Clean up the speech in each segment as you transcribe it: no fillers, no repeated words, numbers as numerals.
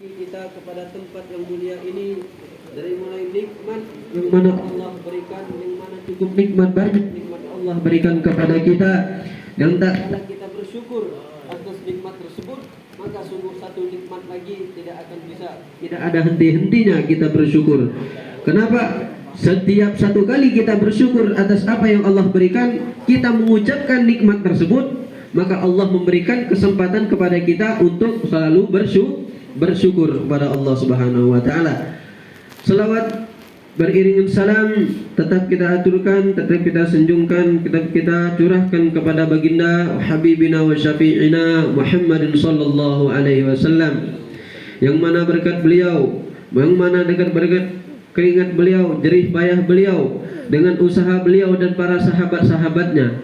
kita kepada tempat yang mulia ini, dari mulai nikmat yang mana Allah berikan, yang mana cukup nikmat, banyak nikmat Allah berikan kepada kita, dan tak kalah kita bersyukur atas nikmat tersebut, maka sungguh satu nikmat lagi tidak ada henti-hentinya kita bersyukur. Kenapa? Setiap satu kali kita bersyukur atas apa yang Allah berikan, kita mengucapkan nikmat tersebut, maka Allah memberikan kesempatan kepada kita untuk selalu bersyukur kepada Allah Subhanahu wa taala. Selawat beriringan salam tetap kita aturkan, tetap kita sanjungkan, tetap kita curahkan kepada baginda Habibina wa Syafi'ina Muhammadin sallallahu alaihi wasallam, yang mana berkat beliau, yang mana dekat berkat keringat beliau, jerih payah beliau, dengan usaha beliau dan para sahabat-sahabatnya,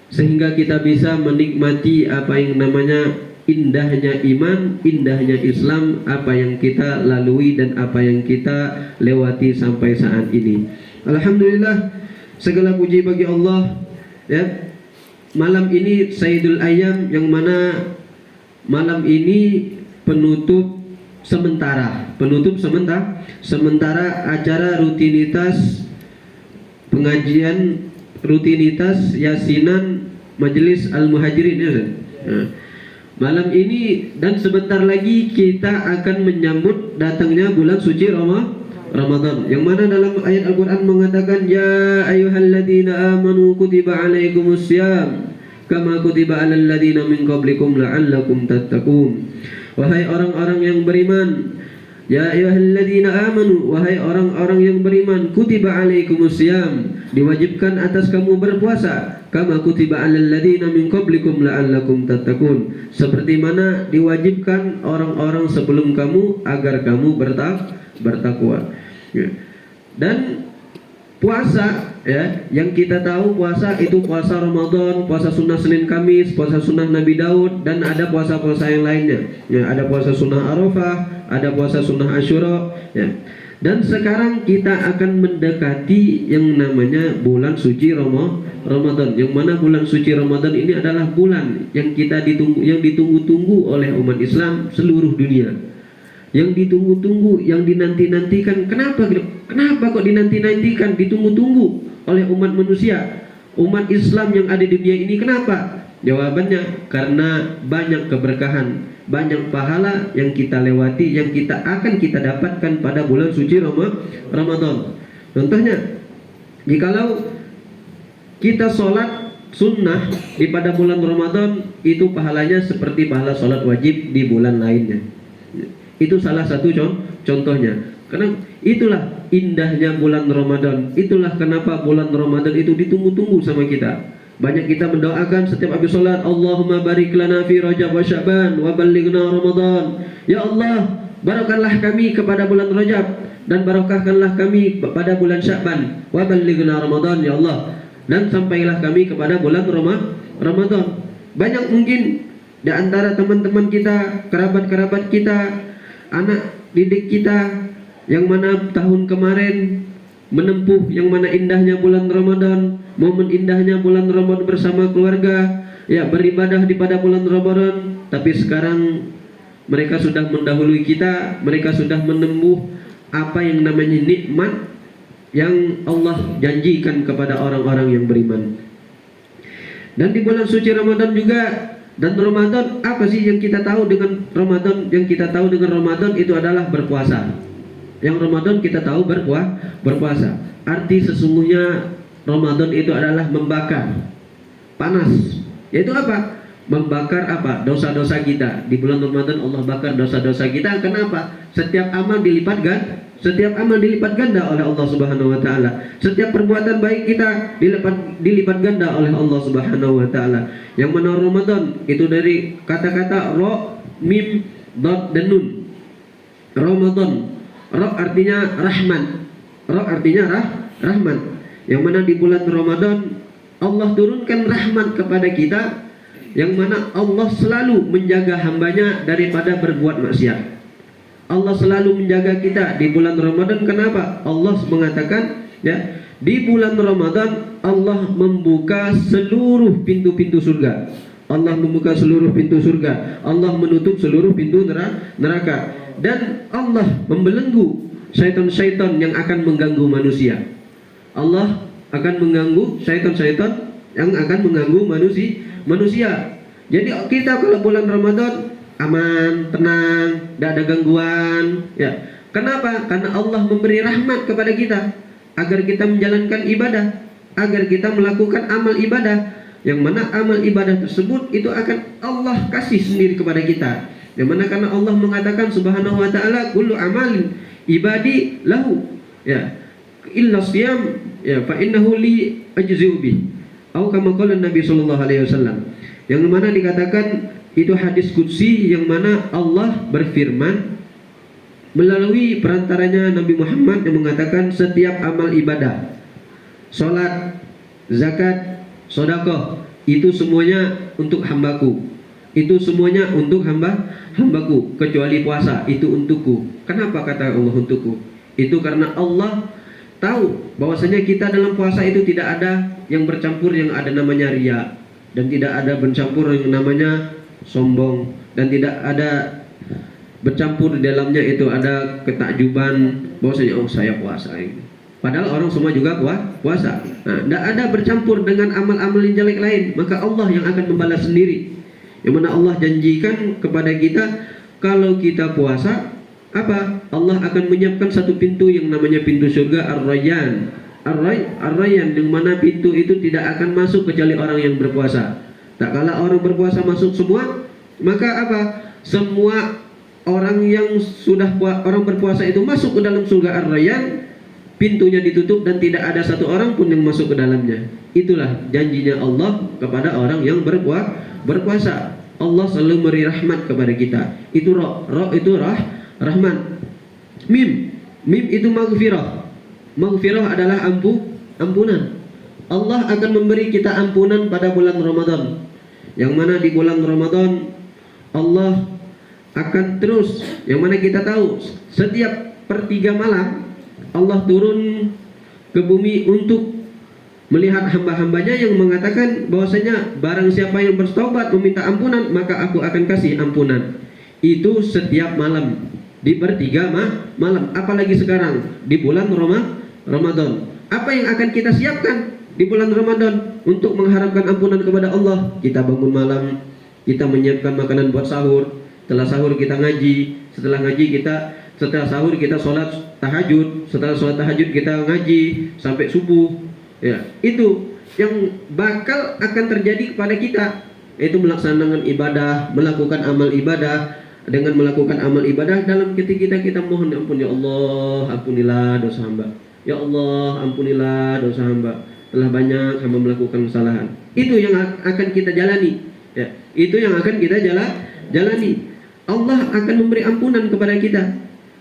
sehingga kita bisa menikmati apa yang namanya indahnya iman, indahnya Islam, apa yang kita lalui dan apa yang kita lewati sampai saat ini. Alhamdulillah, segala puji bagi Allah. Ya, malam ini Sayyidul Ayyam, yang mana malam ini penutup sementara acara rutinitas pengajian, rutinitas yasinan Majelis Al-Muhajirin ya. Nah, malam ini dan sebentar lagi kita akan menyambut datangnya bulan suci Ramadan, yang mana dalam ayat Al-Quran mengatakan, ya ayyuhalladzina amanu kutiba alaikumussyam kama kutiba alal ladzina min qablikum la'allakum tattaqun. Wahai orang-orang yang beriman, ya ayyuhalladzina amanu, wahai orang-orang yang beriman, kutiba alaikumussyam, diwajibkan atas kamu berpuasa, kama kutiba alal ladzina min qablikum la'allakum tattaqun, seperti mana diwajibkan orang-orang sebelum kamu agar kamu bertakwa. Ya. Dan puasa, ya, yang kita tahu puasa itu puasa Ramadan, puasa sunnah Senin Kamis, puasa sunnah Nabi Daud, dan ada puasa-puasa yang lainnya. Ya, ada puasa sunnah Arafah, ada puasa sunnah Asyura. Ya. Dan sekarang kita akan mendekati yang namanya bulan suci Ramadan, yang mana bulan suci Ramadan ini adalah bulan yang ditunggu-tunggu oleh umat Islam seluruh dunia. Yang ditunggu-tunggu, yang dinanti-nantikan. Kenapa kok dinanti-nantikan, ditunggu-tunggu oleh umat manusia, umat Islam yang ada di dunia ini? Kenapa? Jawabannya karena banyak keberkahan, banyak pahala yang kita lewati, yang kita dapatkan pada bulan suci Ramadan. Contohnya, jikalau kita sholat sunnah di pada bulan Ramadan, itu pahalanya seperti pahala sholat wajib di bulan lainnya. Itu salah satu contohnya. Karena itulah indahnya bulan Ramadan. Itulah kenapa bulan Ramadan itu ditunggu-tunggu sama kita. Banyak kita mendoakan setiap habis sholat, Allahumma barik lana fi Rajab wa Sya'ban wa ballighna Ramadan. Ya Allah, barakkanlah kami kepada bulan Rajab dan barakahkanlah kami pada bulan Sya'ban wa ballighna Ramadan, ya Allah, dan sampailah kami kepada bulan Ramadan. Banyak mungkin di antara teman-teman kita, kerabat-kerabat kita, anak didik kita, yang mana tahun kemarin menempuh yang mana indahnya bulan Ramadan, momen indahnya bulan Ramadan bersama keluarga, ya, beribadah di pada bulan Ramadan, tapi sekarang mereka sudah mendahului kita, mereka sudah menempuh apa yang namanya nikmat yang Allah janjikan kepada orang-orang yang beriman. Dan di bulan suci Ramadan juga. Dan Ramadan, apa sih yang kita tahu dengan Ramadan? Yang kita tahu dengan Ramadan itu adalah berpuasa. Yang Ramadan kita tahu berpuasa. Arti sesungguhnya Ramadan itu adalah membakar panas. Yaitu apa? Membakar apa? Dosa-dosa kita. Di bulan Ramadan Allah bakar dosa-dosa kita. Kenapa? Setiap amal dilipat ganda oleh Allah Subhanahu wa taala. Setiap perbuatan baik kita dilipat ganda oleh Allah Subhanahu wa taala. Yang mana Ramadan itu dari kata-kata ro, mim, dad, dan nun. Ramadan. Ro artinya rahman. Rahman. Yang mana di bulan Ramadan Allah turunkan rahmat kepada kita, yang mana Allah selalu menjaga hambanya daripada berbuat maksiat. Allah selalu menjaga kita di bulan Ramadan. Kenapa? Allah mengatakan, ya, di bulan Ramadan Allah membuka seluruh pintu-pintu surga. Allah membuka seluruh pintu surga, Allah menutup seluruh pintu neraka, dan Allah membelenggu syaitan-syaitan yang akan mengganggu manusia. Allah akan mengganggu syaitan-syaitan yang akan mengganggu manusia. Jadi kita kalau bulan Ramadan aman, tenang, tidak ada gangguan, ya. Kenapa? Karena Allah memberi rahmat kepada kita agar kita menjalankan ibadah, agar kita melakukan amal ibadah, yang mana amal ibadah tersebut itu akan Allah kasih sendiri kepada kita. Yang mana karena Allah mengatakan subhanahu wa ta'ala, kullu amalin ibadi lahu, ya, illa siyam, ya, fa innahu li ajzi'u bih, atau kama qala Nabi sallallahu alaihi wasallam. Yang mana dikatakan itu hadis qudsi, yang mana Allah berfirman melalui perantaranya Nabi Muhammad yang mengatakan setiap amal ibadah, salat, zakat, sedekah, itu semuanya untuk hambaku. Itu semuanya untuk hambaku, kecuali puasa, itu untukku. Kenapa kata Allah untukku? Itu karena Allah tahu bahwasanya kita dalam puasa itu tidak ada yang bercampur yang ada namanya riya, dan tidak ada bercampur yang namanya sombong, dan tidak ada bercampur di dalamnya itu ada ketakjuban bahwasanya oh saya puasa ini. Padahal orang semua juga puasa. Nah, tidak ada bercampur dengan amal-amal yang jelek lain, maka Allah yang akan membalas sendiri. Yang mana Allah janjikan kepada kita kalau kita puasa, apa? Allah akan menyiapkan satu pintu yang namanya pintu surga Ar-Rayyan. Ar-Rayyan, yang mana pintu itu tidak akan masuk kecuali orang yang berpuasa. Tak kala orang berpuasa masuk semua, maka apa? Semua orang yang sudah orang berpuasa itu masuk ke dalam surga Ar-Rayyan, pintunya ditutup dan tidak ada satu orang pun yang masuk ke dalamnya. Itulah janjinya Allah kepada orang yang berpuasa. Allah selalu memberi rahmat kepada kita. Itu roh itu rahmat. Mim itu maghfirah. Maghfirah adalah ampunan. Allah akan memberi kita ampunan pada bulan Ramadan. Yang mana di bulan Ramadan Allah akan terus, yang mana kita tahu setiap per 3 malam Allah turun ke bumi untuk melihat hamba-hambanya yang mengatakan bahwasanya barang siapa yang bertobat meminta ampunan maka aku akan kasih ampunan. Itu setiap malam di per 3 malam, apalagi sekarang di bulan Ramadan. Apa yang akan kita siapkan di bulan Ramadan untuk mengharapkan ampunan kepada Allah? Kita bangun malam, kita menyiapkan makanan buat sahur. Setelah sahur kita ngaji, setelah sahur kita sholat tahajud, setelah sholat tahajud kita ngaji sampai subuh. Ya, itu yang bakal akan terjadi kepada kita, yaitu melaksanakan ibadah, melakukan amal ibadah. Dengan melakukan amal ibadah dalam ketika kita mohon ampun, ya Allah ampunilah dosa hamba, ya Allah ampunilah dosa hamba, telah banyak hamba melakukan kesalahan. Itu yang akan kita jalani, ya, itu yang akan kita jalani. Allah akan memberi ampunan kepada kita.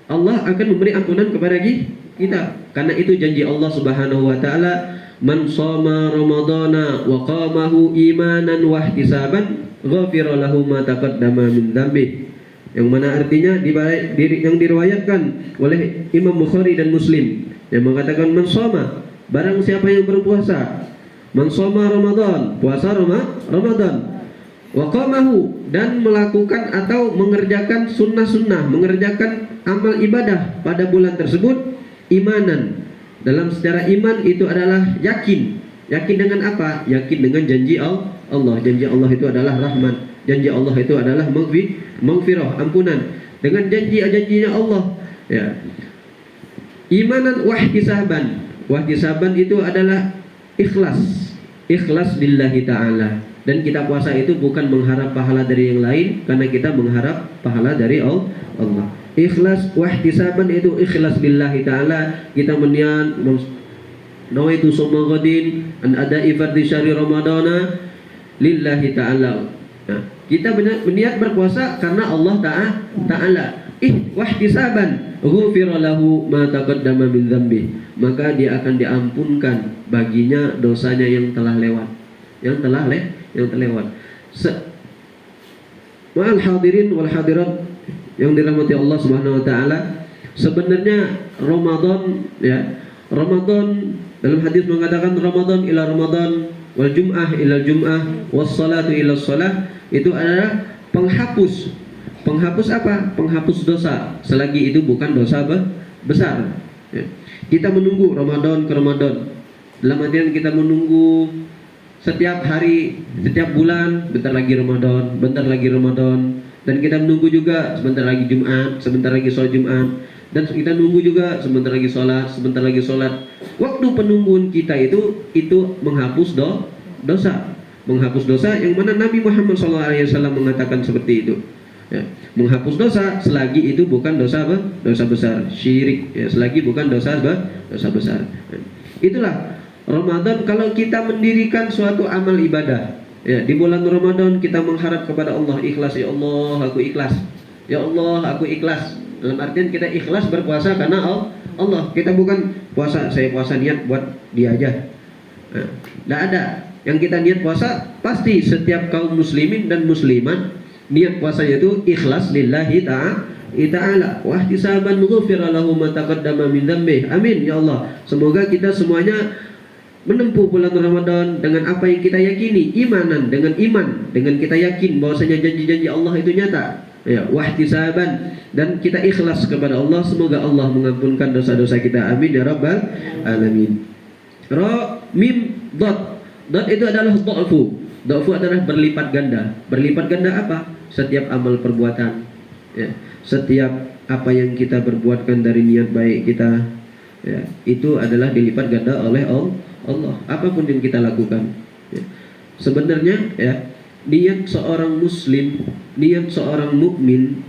Allah akan memberi ampunan kepada kita. Karena itu janji Allah Subhanahu wa taala, man shoma ramadhana wa qamahu imanan wa ihtisaban ghafira lahu ma taqaddama min dzambi. Yang mana artinya yang diriwayatkan oleh Imam Bukhari dan Muslim yang mengatakan man shoma, barang siapa yang berpuasa, man shoma Ramadan, puasa Ramadan, waqamahu, dan melakukan atau mengerjakan sunnah-sunnah, mengerjakan amal ibadah pada bulan tersebut, imanan. Dalam secara iman itu adalah yakin. Yakin dengan apa? Yakin dengan janji Allah. Janji Allah itu adalah rahmat. Janji Allah itu adalah maghfirah, ampunan. Dengan janjinya Allah, ya. Imanan wahtisaban. Wahtisaban itu adalah ikhlas. Ikhlas lillahi ta'ala. Dan kita puasa itu bukan mengharap pahala dari yang lain, karena kita mengharap pahala dari Allah. Ikhlas wahtisaban itu ikhlas billahi ta'ala. Kita meniat nawaitu summa ghadin an ada'i fardhi syahri ramadana lillahi ta'ala. Nah, kita berniat berpuasa karena Allah Ta'ala. Wahtisaban ghufira lahu ma taqaddama min dzambi. Maka dia akan diampunkan baginya dosanya yang telah lewat. Yang terlewat. Wal hadirin wal hadirat yang dirahmati Allah Subhanahu wa taala, sebenarnya Ramadan, ya, Ramadan dalam hadis mengatakan Ramadan ila Ramadan wal jum'ah ilal jum'ah was salatu ilal salah, itu adalah penghapus. Penghapus apa? Penghapus dosa selagi itu bukan dosa besar. Ya. Kita menunggu Ramadan ke Ramadan. Dalam artian kita menunggu setiap hari, setiap bulan, bentar lagi Ramadan, bentar lagi Ramadan. Dan kita menunggu juga sebentar lagi Jumat, sebentar lagi sholat Jumat. Dan kita nunggu juga sebentar lagi sholat, sebentar lagi sholat. Waktu penungguan kita itu menghapus dosa. Menghapus dosa yang mana Nabi Muhammad SAW mengatakan seperti itu. Ya, menghapus dosa selagi itu bukan dosa apa? Dosa besar, syirik. Ya, selagi bukan dosa besar. Ya, itulah Ramadan. Kalau kita mendirikan suatu amal ibadah, ya, di bulan Ramadan kita mengharap kepada Allah ikhlas. Ya Allah, aku ikhlas. Ya Allah, aku ikhlas. Dalam artian kita ikhlas berpuasa karena Allah. Kita bukan puasa, saya puasa niat buat dia aja. Nah, tidak ada. Yang kita niat puasa pasti setiap kaum muslimin dan muslimat niat puasanya itu ikhlas lillahi ta'ala wa ihtisaban ghufira lahu ma taqaddama min dzambi. Amin ya Allah. Semoga kita semuanya menempuh bulan Ramadan dengan apa yang kita yakini, imanan dengan iman, dengan kita yakin bahwasanya janji-janji Allah itu nyata. Ya, wa ihtisaban, dan kita ikhlas kepada Allah, semoga Allah mengampunkan dosa-dosa kita. Amin ya rabbal alamin. Ra mim dot. Dot itu adalah dha'fu. Dha'fu adalah berlipat ganda. Berlipat ganda apa? Setiap amal perbuatan, ya, setiap apa yang kita perbuatkan dari niat baik kita, ya, itu adalah dilipat ganda oleh Allah. Apapun yang kita lakukan, ya. Sebenarnya, ya, niat seorang muslim, niat seorang mukmin,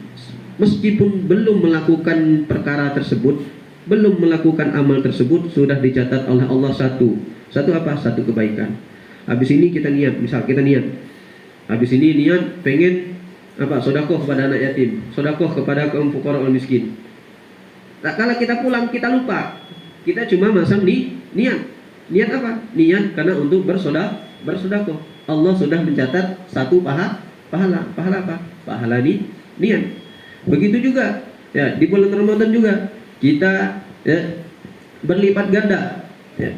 meskipun belum melakukan perkara tersebut, belum melakukan amal tersebut, sudah dicatat oleh Allah satu apa? Satu kebaikan. Habis ini kita niat, misal kita niat, habis ini niat pengen apa? Sedekah kepada anak yatim, sedekah kepada kaum fuqara wal miskin. Nah, kalau kita pulang kita lupa, kita cuma masang niat apa? Niat karena untuk bersedekah. Allah sudah mencatat satu pahala apa? Pahala niat. Begitu juga, ya, di bulan Ramadan juga kita, ya, berlipat ganda, ya.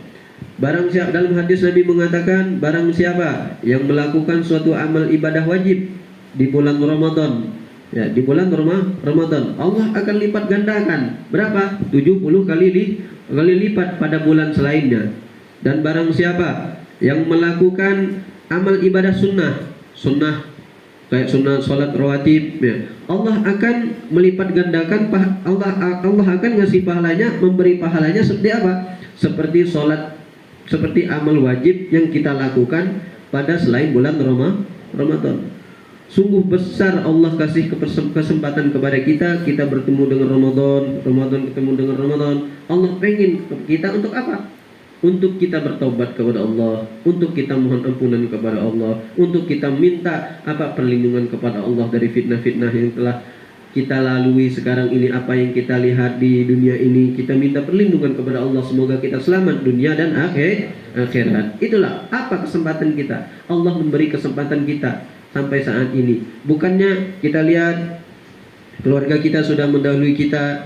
Barang siapa, dalam hadis Nabi mengatakan, barang siapa yang melakukan suatu amal ibadah wajib di bulan Ramadan, ya, di bulan Ramadan, Allah akan lipat gandakan berapa? 70 kali lipat pada bulan selainnya. Dan barang siapa yang melakukan amal ibadah sunnah kayak sunnah salat rawatib, ya, Allah akan melipat gandakan. Allah akan ngasih pahalanya, memberi pahalanya seperti apa? Seperti salat, seperti amal wajib yang kita lakukan pada selain bulan Ramadan. Sungguh besar Allah kasih kesempatan kepada kita bertemu dengan Ramadan ketemu dengan Ramadan. Allah pengen kita untuk apa? Untuk kita bertobat kepada Allah, untuk kita mohon ampunan kepada Allah, untuk kita minta apa? Perlindungan kepada Allah dari fitnah-fitnah yang telah kita lalui sekarang ini, apa yang kita lihat di dunia ini, kita minta perlindungan kepada Allah, semoga kita selamat dunia dan akhirat. Itulah apa kesempatan kita. Allah memberi kesempatan kita sampai saat ini. Bukannya kita lihat keluarga kita sudah mendahului kita,